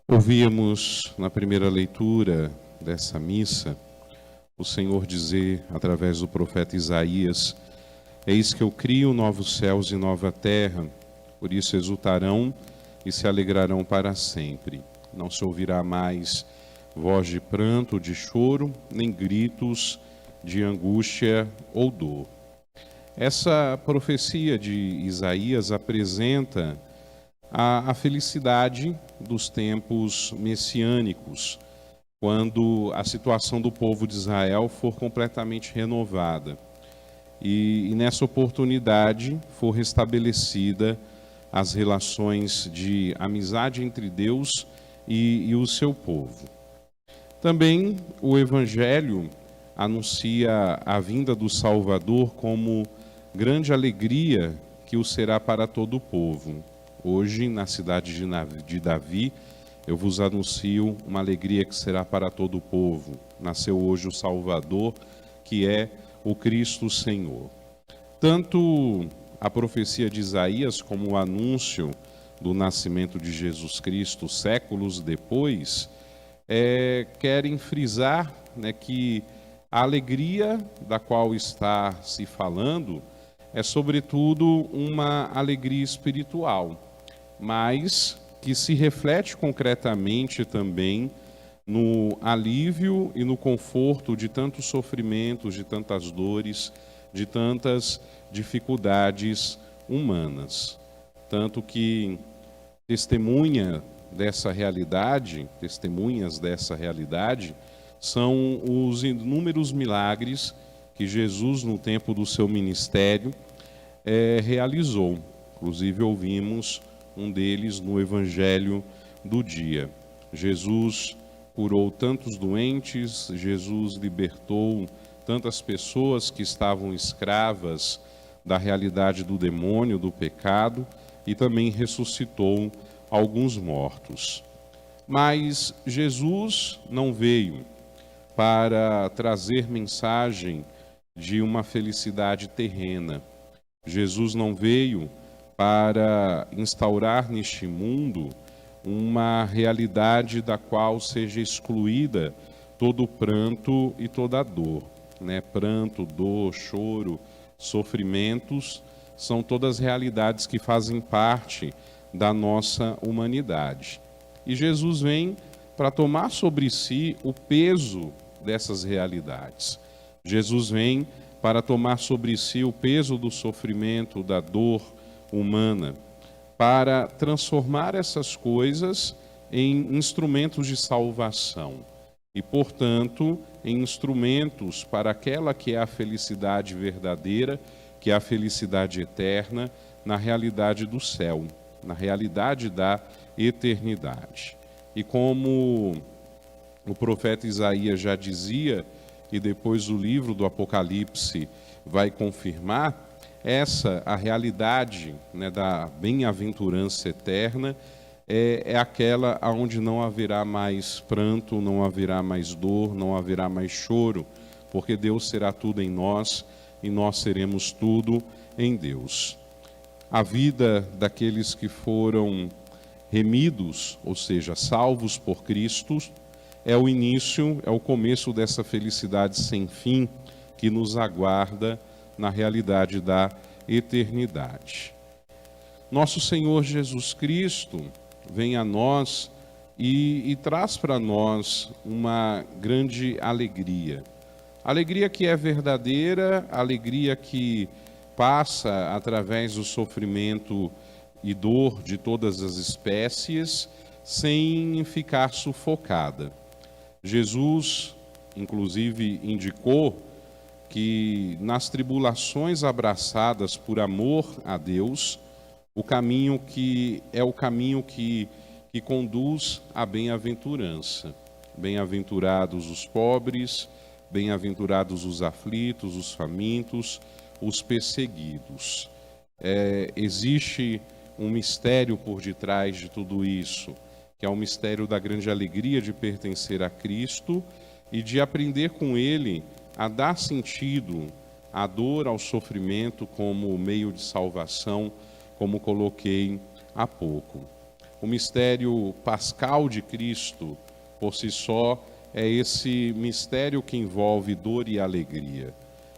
Ouvíamos na primeira leitura dessa missa o Senhor dizer, através do profeta Isaías: eis que eu crio novos céus e nova terra, por isso exultarão e se alegrarão para sempre. Não se ouvirá mais voz de pranto, de choro, nem gritos de angústia ou dor. Essa profecia de Isaías apresenta a felicidade dos tempos messiânicos, quando a situação do povo de Israel for completamente renovada e nessa oportunidade for restabelecida as relações de amizade entre Deus e o seu povo. Também o Evangelho anuncia a vinda do Salvador como grande alegria que o será para todo o povo. Hoje, na cidade de Davi, eu vos anuncio uma alegria que será para todo o povo. Nasceu hoje o Salvador, que é o Cristo Senhor. Tanto a profecia de Isaías como o anúncio do nascimento de Jesus Cristo, séculos depois, querem frisar, que a alegria da qual está se falando é, sobretudo, uma alegria espiritual, mas que se reflete concretamente também no alívio e no conforto de tantos sofrimentos, de tantas dores, de tantas dificuldades humanas. Tanto que testemunhas dessa realidade são os inúmeros milagres que Jesus, no tempo do seu ministério, realizou. Inclusive, ouvimos um deles no Evangelho do dia. Jesus curou tantos doentes, Jesus libertou tantas pessoas que estavam escravas da realidade do demônio, do pecado, e também ressuscitou alguns mortos. Mas Jesus não veio para trazer mensagem de uma felicidade terrena. Jesus não veio para instaurar neste mundo uma realidade da qual seja excluída todo o pranto e toda a dor. Pranto, dor, choro, sofrimentos são todas realidades que fazem parte da nossa humanidade. E Jesus vem para tomar sobre si o peso dessas realidades. Jesus vem para tomar sobre si o peso do sofrimento, da dor humana, para transformar essas coisas em instrumentos de salvação e, portanto, em instrumentos para aquela que é a felicidade verdadeira, que é a felicidade eterna, na realidade do céu, na realidade da eternidade. E como o profeta Isaías já dizia, e depois o livro do Apocalipse vai confirmar, a realidade da bem-aventurança eterna é aquela onde não haverá mais pranto, não haverá mais dor, não haverá mais choro, porque Deus será tudo em nós e nós seremos tudo em Deus. A vida daqueles que foram remidos, ou seja, salvos por Cristo, é o início, é o começo dessa felicidade sem fim que nos aguarda na realidade da eternidade. Nosso Senhor Jesus Cristo vem a nós e traz para nós uma grande alegria. Alegria que é verdadeira, alegria que passa através do sofrimento e dor de todas as espécies, sem ficar sufocada. Jesus, inclusive, indicou que nas tribulações abraçadas por amor a Deus, o caminho que conduz à bem-aventurança. Bem-aventurados os pobres, bem-aventurados os aflitos, os famintos, os perseguidos. Existe um mistério por detrás de tudo isso, que é o mistério da grande alegria de pertencer a Cristo e de aprender com Ele a dar sentido à dor, ao sofrimento como meio de salvação, como coloquei há pouco. O mistério pascal de Cristo, por si só, é esse mistério que envolve dor e alegria.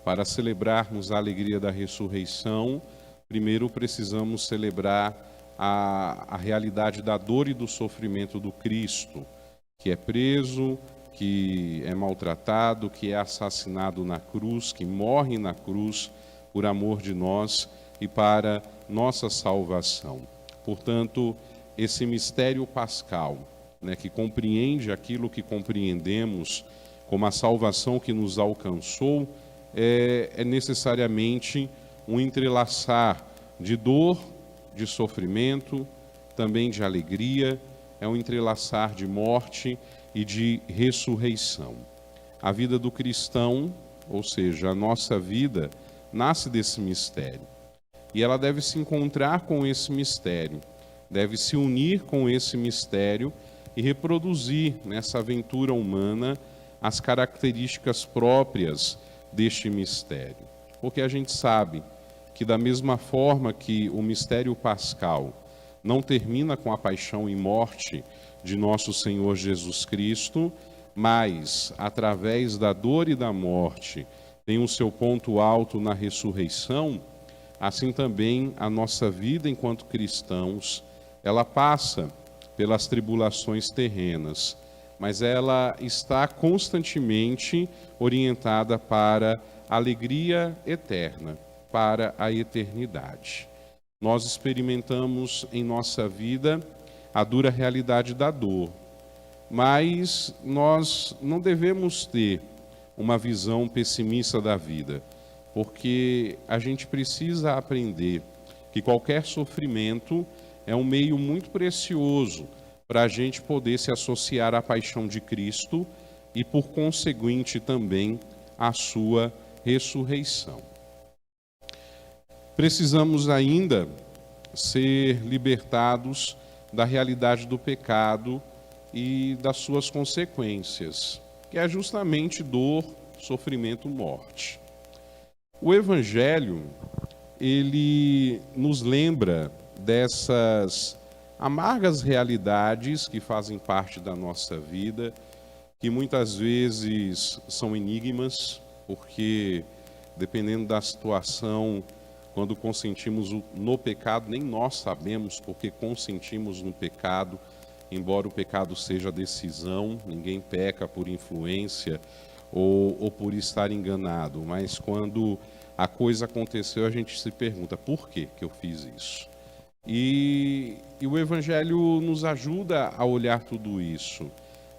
Para celebrarmos a alegria da ressurreição, primeiro precisamos celebrar a realidade da dor e do sofrimento do Cristo, que é preso, que é maltratado, que é assassinado na cruz, que morre na cruz por amor de nós e para nossa salvação. Portanto, esse mistério pascal, que compreende aquilo que compreendemos como a salvação que nos alcançou, é necessariamente um entrelaçar de dor, de sofrimento, também de alegria, é um entrelaçar de morte e de ressurreição. A vida do cristão, ou seja, a nossa vida, nasce desse mistério. E ela deve se encontrar com esse mistério, deve se unir com esse mistério e reproduzir nessa aventura humana as características próprias deste mistério. Porque a gente sabe que da mesma forma que o mistério pascal não termina com a paixão e morte de nosso Senhor Jesus Cristo, mas através da dor e da morte tem o seu ponto alto na ressurreição, assim também a nossa vida enquanto cristãos, ela passa pelas tribulações terrenas, mas ela está constantemente orientada para a alegria eterna, para a eternidade. Nós experimentamos em nossa vida a dura realidade da dor, mas nós não devemos ter uma visão pessimista da vida, porque a gente precisa aprender que qualquer sofrimento é um meio muito precioso para a gente poder se associar à paixão de Cristo e, por conseguinte, também à sua ressurreição. Precisamos ainda ser libertados da realidade do pecado e das suas consequências, que é justamente dor, sofrimento, morte. O Evangelho, ele nos lembra dessas amargas realidades que fazem parte da nossa vida, que muitas vezes são enigmas, porque dependendo da situação, quando consentimos no pecado, nem nós sabemos porque consentimos no pecado, embora o pecado seja decisão, ninguém peca por influência ou por estar enganado, mas quando a coisa aconteceu, a gente se pergunta, por que eu fiz isso? E o Evangelho nos ajuda a olhar tudo isso,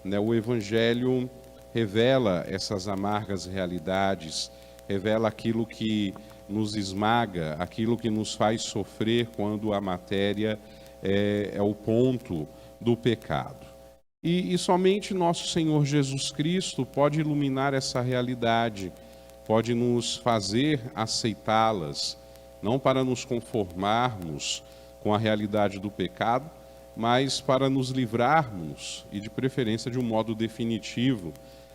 O Evangelho revela essas amargas realidades, revela aquilo que nos esmaga, aquilo que nos faz sofrer quando a matéria é o ponto do pecado. E somente nosso Senhor Jesus Cristo pode iluminar essa realidade, pode nos fazer aceitá-las, não para nos conformarmos com a realidade do pecado, mas para nos livrarmos, e de preferência de um modo definitivo,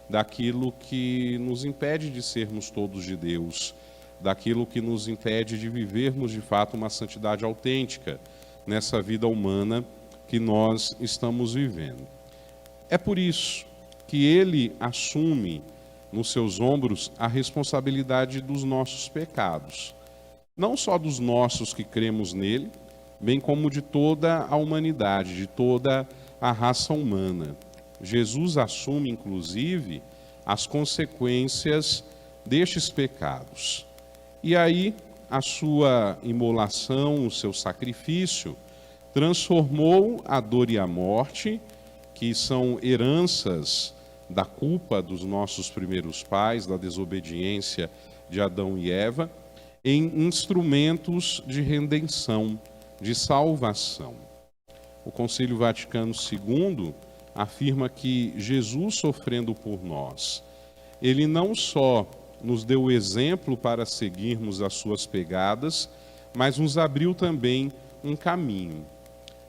daquilo que nos impede de sermos todos de Deus, daquilo que nos impede de vivermos de fato uma santidade autêntica nessa vida humana que nós estamos vivendo. É por isso que Ele assume nos seus ombros a responsabilidade dos nossos pecados, não só dos nossos que cremos nele, bem como de toda a humanidade, de toda a raça humana. Jesus assume, inclusive, as consequências destes pecados. E aí, a sua imolação, o seu sacrifício, transformou a dor e a morte, que são heranças da culpa dos nossos primeiros pais, da desobediência de Adão e Eva, em instrumentos de redenção, de salvação. O Concílio Vaticano II afirma que Jesus, sofrendo por nós, ele não só nos deu o exemplo para seguirmos as suas pegadas, mas nos abriu também um caminho.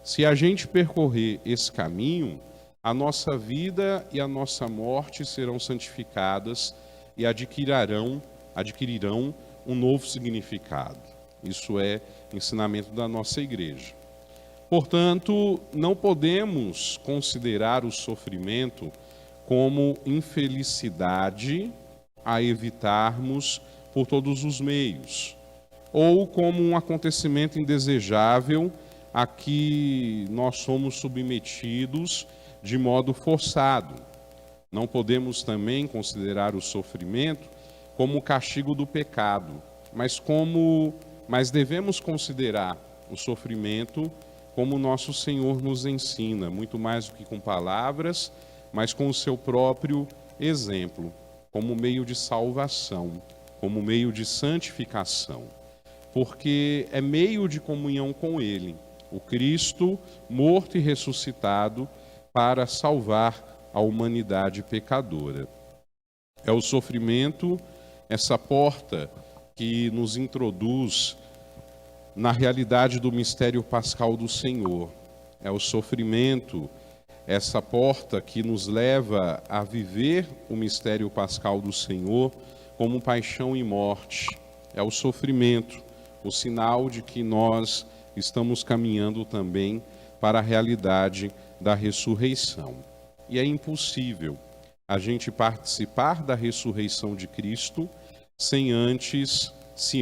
Se a gente percorrer esse caminho, a nossa vida e a nossa morte serão santificadas e adquirirão um novo significado. Isso é ensinamento da nossa igreja. Portanto, não podemos considerar o sofrimento como infelicidade a evitarmos por todos os meios, ou como um acontecimento indesejável a que nós somos submetidos de modo forçado. Não podemos também considerar o sofrimento como o castigo do pecado, mas devemos considerar o sofrimento como nosso Senhor nos ensina, muito mais do que com palavras, mas com o seu próprio exemplo, como meio de salvação, como meio de santificação, porque é meio de comunhão com Ele, o Cristo morto e ressuscitado para salvar a humanidade pecadora. É o sofrimento, essa porta que nos introduz na realidade do mistério pascal do Senhor. É o sofrimento, essa porta que nos leva a viver o mistério pascal do Senhor como paixão e morte. É o sofrimento, o sinal de que nós estamos caminhando também para a realidade da ressurreição. E é impossível a gente participar da ressurreição de Cristo se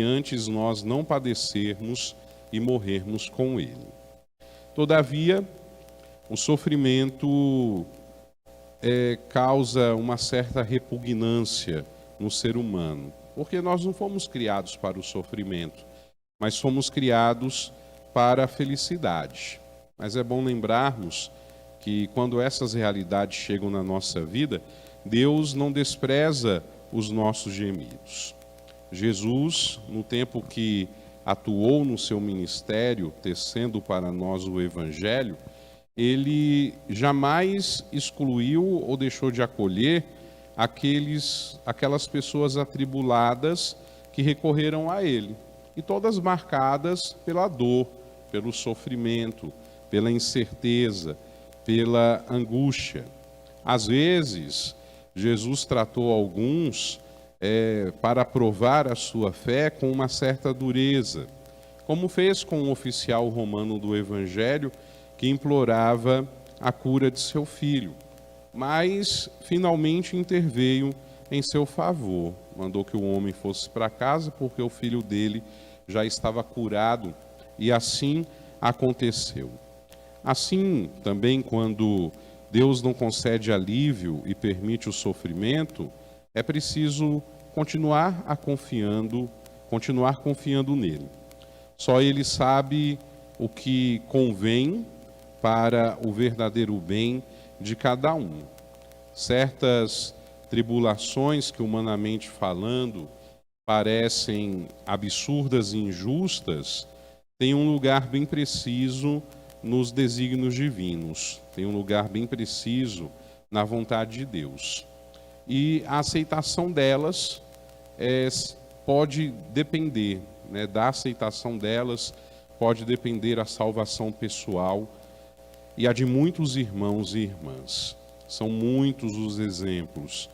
antes nós não padecermos e morrermos com Ele. Todavia, o sofrimento causa uma certa repugnância no ser humano, porque nós não fomos criados para o sofrimento, mas fomos criados para a felicidade. Mas é bom lembrarmos que quando essas realidades chegam na nossa vida, Deus não despreza os nossos gemidos. Jesus, no tempo que atuou no seu ministério, tecendo para nós o Evangelho, ele jamais excluiu ou deixou de acolher aquelas pessoas atribuladas que recorreram a ele, e todas marcadas pela dor, pelo sofrimento, pela incerteza, pela angústia. Às vezes, Jesus tratou alguns para provar a sua fé com uma certa dureza, como fez com um oficial romano do Evangelho que implorava a cura de seu filho, mas finalmente interveio em seu favor, mandou que o homem fosse para casa porque o filho dele já estava curado, e assim aconteceu. Assim também, quando Deus não concede alívio e permite o sofrimento, é preciso continuar confiando nele. Só ele sabe o que convém para o verdadeiro bem de cada um. Certas tribulações que, humanamente falando, parecem absurdas e injustas, têm um lugar bem preciso nos desígnios divinos, tem um lugar bem preciso na vontade de Deus. E a aceitação delas pode depender, da aceitação delas pode depender a salvação pessoal e a de muitos irmãos e irmãs. São muitos os exemplos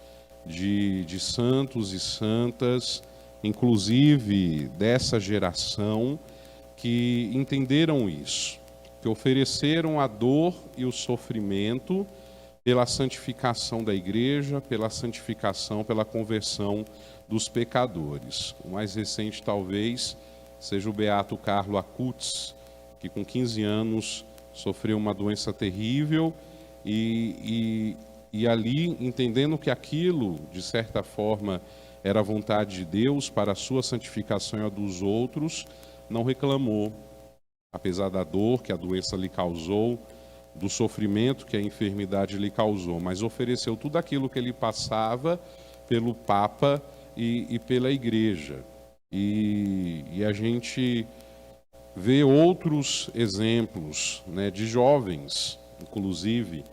de santos e santas, inclusive dessa geração, que entenderam isso, que ofereceram a dor e o sofrimento pela santificação da igreja, pela santificação, pela conversão dos pecadores. O mais recente, talvez, seja o beato Carlo Acutis, que com 15 anos sofreu uma doença terrível e ali, entendendo que aquilo, de certa forma, era a vontade de Deus para a sua santificação e a dos outros, não reclamou, apesar da dor que a doença lhe causou, do sofrimento que a enfermidade lhe causou, mas ofereceu tudo aquilo que ele passava pelo Papa e pela Igreja. E a gente vê outros exemplos, de jovens, inclusive,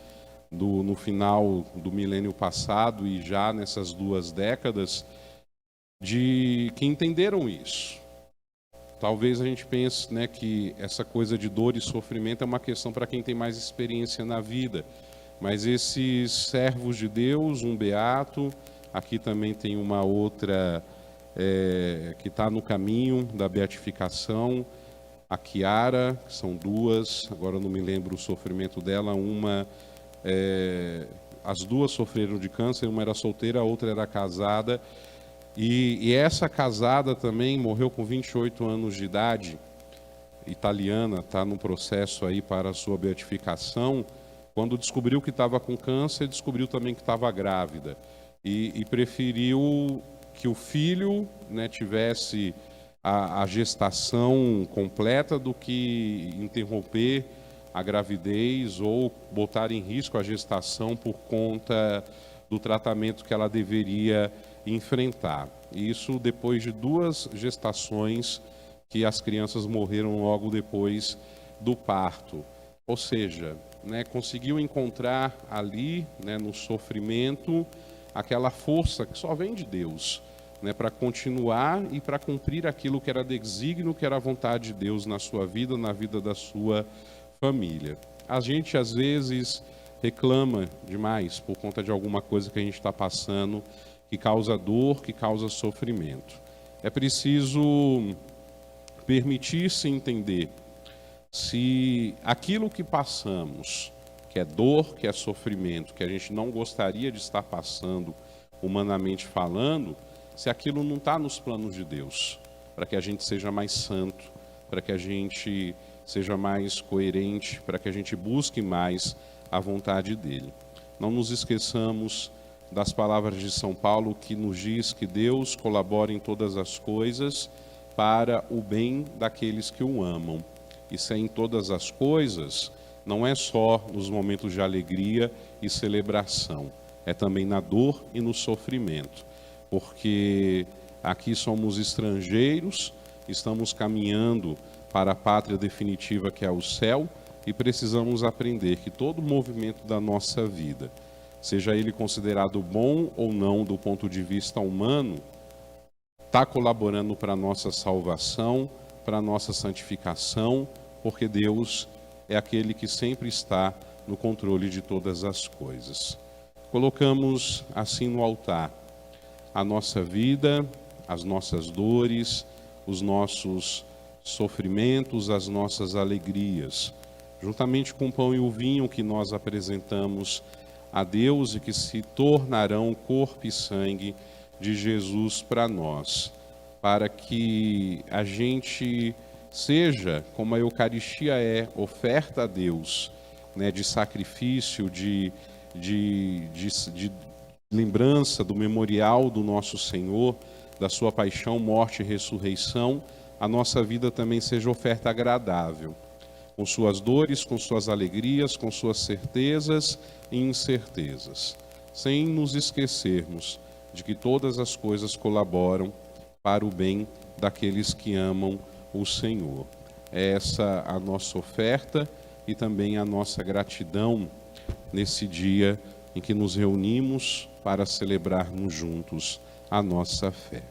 no final do milênio passado e já nessas 2 décadas, que entenderam isso. Talvez a gente pense, que essa coisa de dor e sofrimento é uma questão para quem tem mais experiência na vida. Mas esses servos de Deus, um beato, aqui também tem uma outra que está no caminho da beatificação, a Kiara, que são duas, agora eu não me lembro o sofrimento dela, as duas sofreram de câncer, uma era solteira, a outra era casada, e essa casada também morreu com 28 anos de idade, italiana, está no processo aí para a sua beatificação. Quando descobriu que estava com câncer, descobriu também que estava grávida, e preferiu que o filho, né, tivesse a gestação completa do que interromper a gravidez ou botar em risco a gestação por conta do tratamento que ela deveria enfrentar. Isso depois de 2 gestações que as crianças morreram logo depois do parto. Ou seja, né, conseguiu encontrar ali, né, no sofrimento, aquela força que só vem de Deus, né, para continuar e para cumprir aquilo que era desígnio, que era a vontade de Deus na sua vida, na vida da sua família. A gente às vezes reclama demais por conta de alguma coisa que a gente está passando, que causa dor, que causa sofrimento. É preciso permitir-se entender se aquilo que passamos, que é dor, que é sofrimento, que a gente não gostaria de estar passando humanamente falando, se aquilo não está nos planos de Deus, para que a gente seja mais santo, para que a gente seja mais coerente, para que a gente busque mais a vontade dele. Não nos esqueçamos das palavras de São Paulo, que nos diz que Deus colabora em todas as coisas para o bem daqueles que o amam. E se é em todas as coisas, não é só nos momentos de alegria e celebração, é também na dor e no sofrimento. Porque aqui somos estrangeiros, estamos caminhando para a pátria definitiva que é o céu e precisamos aprender que todo movimento da nossa vida, seja ele considerado bom ou não do ponto de vista humano, está colaborando para a nossa salvação, para a nossa santificação, porque Deus é aquele que sempre está no controle de todas as coisas. Colocamos assim no altar a nossa vida, as nossas dores, os nossos sofrimentos, as nossas alegrias, juntamente com o pão e o vinho que nós apresentamos a Deus e que se tornarão corpo e sangue de Jesus para nós, para que a gente seja, como a Eucaristia é, oferta a Deus, né, de sacrifício, de lembrança do memorial do nosso Senhor, da sua paixão, morte e ressurreição, a nossa vida também seja oferta agradável, com suas dores, com suas alegrias, com suas certezas e incertezas, sem nos esquecermos de que todas as coisas colaboram para o bem daqueles que amam o Senhor. É essa a nossa oferta e também a nossa gratidão nesse dia em que nos reunimos para celebrarmos juntos a nossa fé.